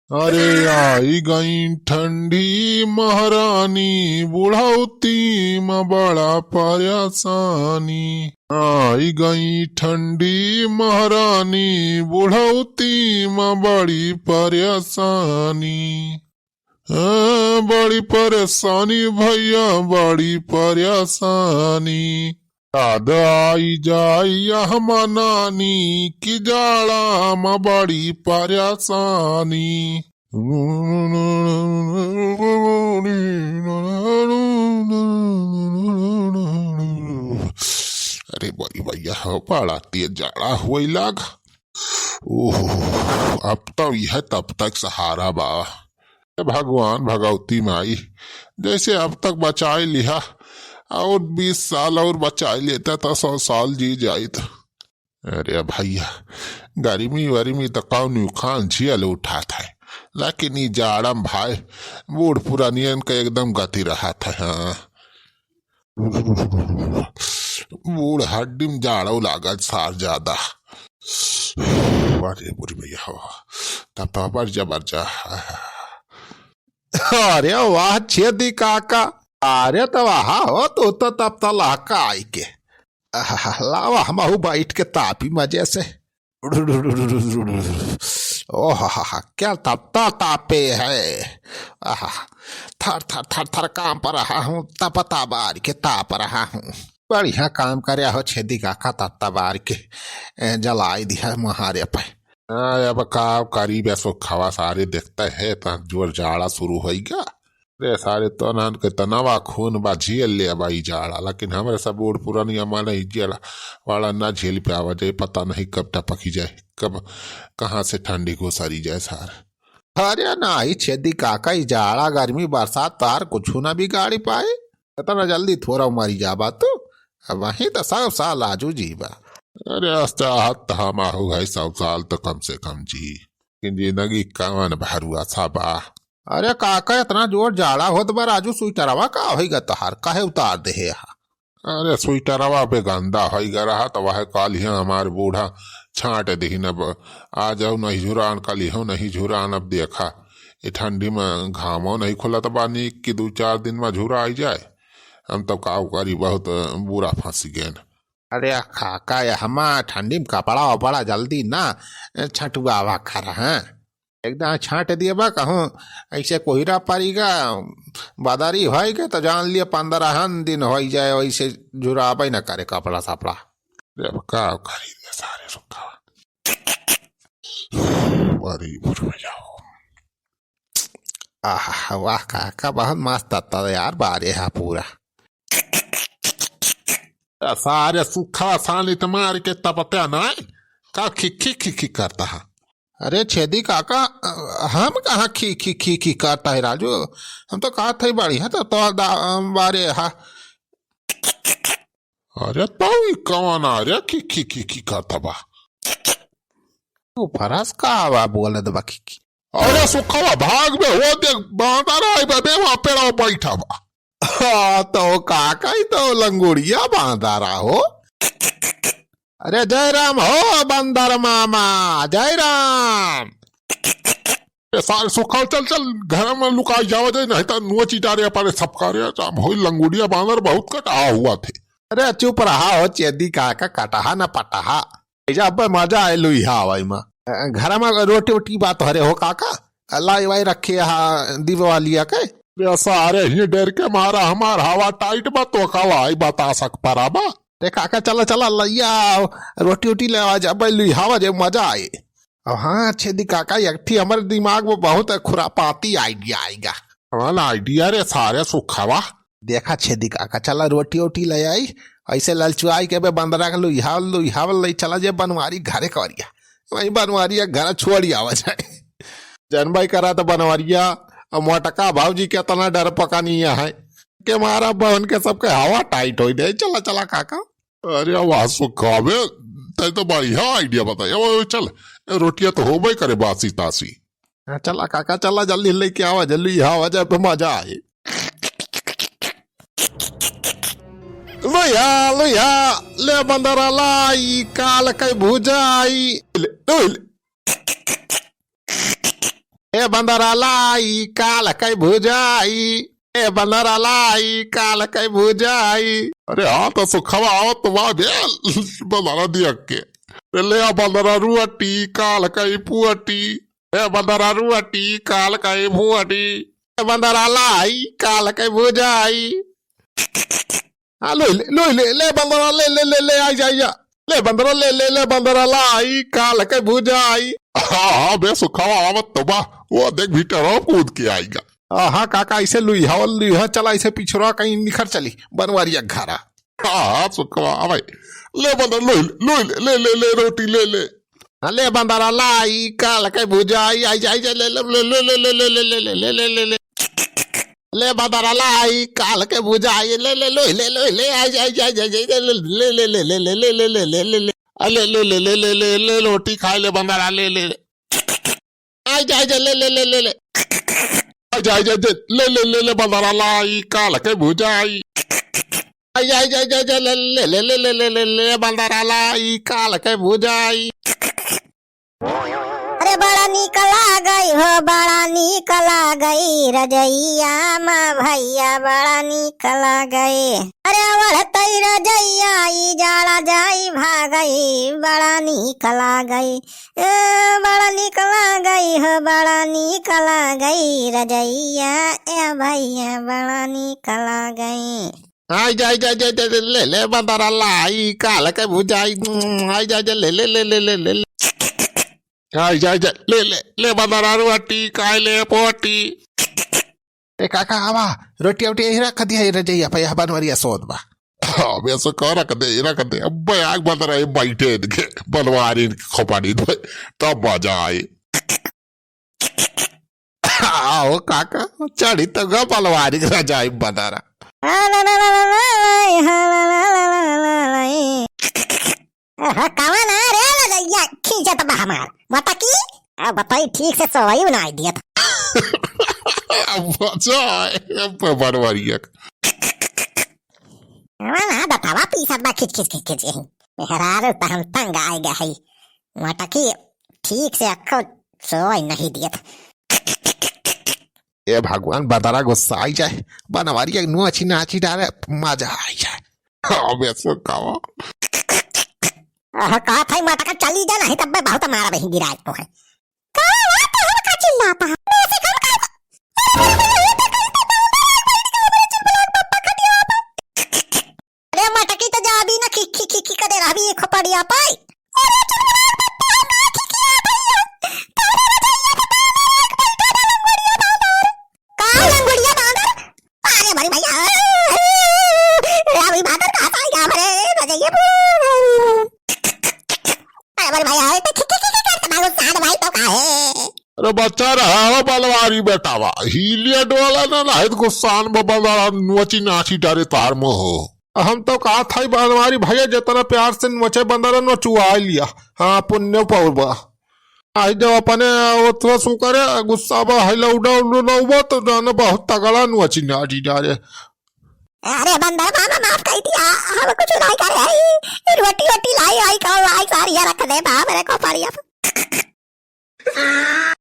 अरे आई गई ठंडी महारानी बुढ़ौती में बड़ा परेशानी। आई गई ठंडी महारानी बुढ़ौती में बड़ी परेशानी। बड़ी परेशानी भैया बड़ी परेशानी। याद आई जाई हम नानी की जाड़ा में बड़ी परेशानी। अरे बड़ी भैया हो बड़ा तेज जाड़ा हुई लाग। ओह अब तो यह तब तक सहारा बा भगवान भगवती माई जैसे अब तक बचाए लिया और 20 साल और बचाए लेता तो 100 साल जी जाए तो। अरे भैया गर्मी वरमी तो कौन खान झियल उठा था लेकिन ये जाड़म भाई बूढ़ पुरानियन का एकदम गति रहा था। हाँ बूढ़ हड्डी में जाड़ो लागत सार ज्यादा। अरे बुरी भैया हो तब तो बर जबरदस्त। अरे वाह छेदी काका, अरे तो वाह हो तो तब तो लहका आई के लावा हम बैठ के तापी मजे से। ओह क्या तपता तापे है। थर थर थर थर काम पर रहा हूँ तपता बार के ताप रहा हूँ। बढ़िया काम करे हो छेदी काका तपता बार के जलाई दिया मुहारे पे। अब का करीब ऐसो खावा सारे देखते है तो जोर जाड़ा शुरू हो गया। रे सारे तो नान के तनावा खून बा झेल ले बाई जाड़ा लेकिन हमारे सब बूढ़ पुरानी अम्मा नहीं झेला वाला ना झेल पे आवा जाए पता नहीं कब टपकी जाए कब कहाँ से ठंडी घुसरी जाए सार। अरे ना ही छेदी काका ही जाड़ा गर्मी बरसात तार कुछ ना भी गाड़ी पाए इतना जल्दी थोड़ा मरी जाबा तो वही तो 100 साल आजू जीवा। अरे चाहत हम आहू है 100 साल तो कम से कम जी जिंदगी कवन भरुआ सा बा। अरे काका इतना जोर जाड़ा होत बा राजू स्वेटरवा का होगा तोहार काहे उतार दे है। अरे स्वेटरवा पे गंदा होगा रहा तो वह काल ही हमारे बूढ़ा छाट दही अब आ जाओ नहीं झुरान कल हो नहीं झुरान। अब देखा ये ठंडी में घामो नहीं खुला तो बानी कि 2-4 दिन में झुरा आई जाए हम तो का करी बहुत बुरा फंसी गए। अरे काका हमा ठंडी में कपड़ा वपड़ा जल्दी ना छटुआवा कर हैं एकदम छाट दिए बा कहूँ ऐसे कोहरा पड़ेगा बादारी होएगा तो जान लिया 15 दिन हो जाए वैसे जुराबे न करे कपड़ा सपड़ा। का करी सारे सुखा आह वाह काका बहुत मस्त आता यार बारे है पूरा सारे सूखा सानी मार के तपत्या ना का खिखी खिखी करता है। अरे छेदी काका हम कहाँ खी करता है राजू हम तो कहा था बढ़िया तो बारे हा। अरे तो कौन आ रहा खिखी खिखी करता बा तू फरस का हवा बोले दबा खी। अरे सुखा भाग में हो देख बांधा रहा है वहां पेड़ा बैठा बा। तो काका ही तो लंगोड़िया बांधा रहा हो। अरे जय राम हो बंदर मामा जय राम। सारे सुखा चल चल घर में लुकाई जावा जाए नहीं तो नुआ चिटारे पारे सब करे हो लंगोड़िया बांदर बहुत कटा हुआ थे। अरे चुप रहा हो चेदी काका कटहा न पटहा अब मजा आए लुहा हवाई में घर में रोटी वोटी बात हरे हो काका लाई वाई रखे दिवालिया के सारे ही डर के मारा हमार हवा टाइट बा तो कवा बता सक पारा बा। रे काका चला चला लैया रोटी वोटी ले जब हवा जे मजा आए। हाँ छेदी काका एक हमारे दिमाग में बहुत खुरापाती आइडिया आएगा। हमारा आइडिया रे सारे सुखावा देखा छेदी काका चला रोटी वोटी ले आई ऐसे ललचुआई के बंदरा का लुहावल ले चला जे बनवारी घरे करिया वही बनवारिया घर छोड़ी आवा जाए जनबाई करा तो बनवारिया और मोटका भावजी के तना डर पकानिया है के मारा बहन के सबके हवा टाइट हो जाए। चला चला काका। अरे वाह सुखावे ते तो बढ़िया आइडिया बताया चल रोटियां तो हो भाई करे बासी तासी। चला काका चला जल्दी लेके आवा जल्दी हवा जाए तो मजा आए। लोया लोया ले बंदरा लाई काल के भुजाई ए बंदरा लाई काल कई भुजाई, ए बंदरा लाई काल कई भुजाई। अरे हाँ तो सुखवा आओ तो वहां दे बंदरा दिया के ले आ बंदरा रुआटी काल कई पुआटी ए बंदरा रुआटी काल कई भुआटी ए बंदरा लाई काल कई भुजाई। हाँ ले बंदरा ले आई जा ले बंदरा ले बंदरा लाई काल कई भुजाई। हाँ बे सुखवा आवत तो बा वो देख भीतर कूद के आएगा। हाँ काका ऐसे लुहा चला ऐसे पिछड़ा कहीं निखर चली बनवारिया घरा। हाँ सुखवा भाई ले बंदर ले रोटी ले ले बंदरा लाई काल के भुजाई आई जा ले बंदरा लाई काल के भुजाई ले आई जा रोटी खाए ले बंदरा ले आई जा ले ले बंदरा लाई काल के भुजाई ले बंदरा लाई काल के भुजाई। अरे बड़ा निकला गई हो बड़ा निकला गई रजैया माँ भैया बड़ा निकला गए। अरे बढ़तई रजैया ई जाड़ा जाई भागई बड़ा निकला गई बड़ा निकला गई हो बड़ा निकला गई रजैया ए भैया बड़ा निकला गई। आई जा ले बंदरा लाई काल के भुजाई आई जा ले आई जा ले बंदरा रोटी खाए ले पोटी। ए काका आवा रोटी ओटी यही रख दिया रजैया पे बनवारिया सोद बा। हाँ वैसे कह रख दे अब आग बंदरा बैठे बनवारी खोपाड़ी तब मजा आए। आओ काका चढ़ी तो ग बनवारी रजाई बंदरा कवन रे रजैया खींचत बा हमार बता की अब बताई ठीक से सवाई बनाई दिया मजा आए बनवारी ना बतावा पीसत बा खिच मेहरारू तो हम तंग आए गए है मटकी ठीक से अक्खो सोई नहीं दिया। ए भगवान बंदरा गुस्सा आई जाए बनवारिया नुआची नाची डाले मजा आई जाए। हाँ वैसे कहा कहा था मटका चली जा नहीं तब बहुत मारा बही गिरा तो है का चिल्लाता अरे मटकी तो जाबी ना खी करे रहबी खपड़िया पाई अरे बच्चा रहा बलवारी बेटावा हीलिया डोला ना लाहित गुस्सान बंदरा नुची नाची डारे तार में हो। हम तो कहा था बनवारी भैया जितना प्यार से नोचे बंदरा नचुआ लिया। हाँ पुण्य पौरबा आई जब अपने उतना शू करे गुस्सा बा हिला उड़ा तो जाने बहुत तगड़ा नोची नाची डारे। अरे बंदर मामा माफ कर दिया हम कुछ नहीं करे रोटी लाई आई सारी रख दे मेरे को पड़िया